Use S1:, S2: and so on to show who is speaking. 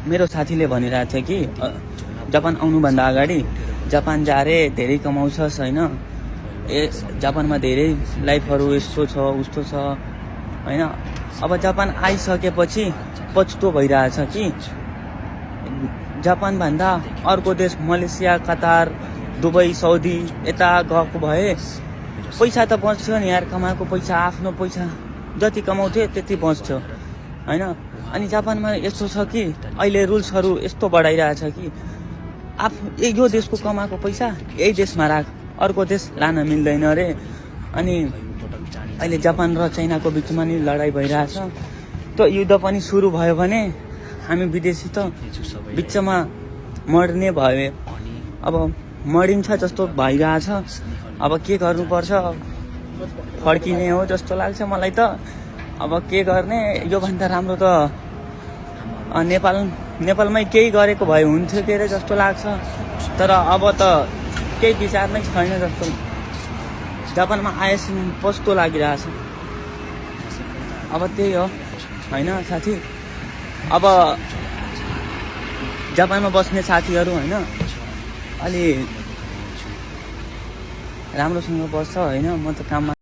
S1: मेरो साथीले भनिरहेको थियो कि जापान आउनुभन्दा अगाडि जापान जा रे धेरै कमाउँछस् होइन, जापानमा धेरै लाइफहरू यस्तो छ उस्तो छ होइन। अब जापान आइसकेपछि पछुतो भइरहेछ कि जापानभन्दा अर्को देश मलेसिया, कतार, दुबई, साउदी यता गएको भए पैसा त बच्थ्यो नि यार, कमाएको पैसा आफ्नो पैसा जति कमाउँथ्यो त्यति बच्थ्यो होइन। अनि जापानमा यस्तो छ कि अहिले रुल्सहरू यस्तो बढाइरहेछ कि यो देशको कमाएको पैसा यही देशमा राख, अर्को देश लान मिल्दैन अरे। अनि अहिले जापान र चाइनाको बिचमा नि लडाइँ भइरहेछ। त्यो युद्ध पनि सुरु भयो भने हामी विदेशी त बिचमा मर्ने भयो, अब मरिन्छ जस्तो भइरहेछ। अब के गर्नुपर्छ, फर्किने हो जस्तो लाग्छ मलाई त। अब के गर्ने, योभन्दा राम्रो त नेपालमै केही गरेको भए हुन्थ्यो के अरे जस्तो लाग्छ। तर अब त केही विचार नै छैन जस्तो, जापानमा आएपछि कस्तो लागिरहेछ। अब त्यही हो होइन साथी। अब जापानमा बस्ने साथीहरू होइन अलि राम्रोसँग बस्छ होइन। म त काममा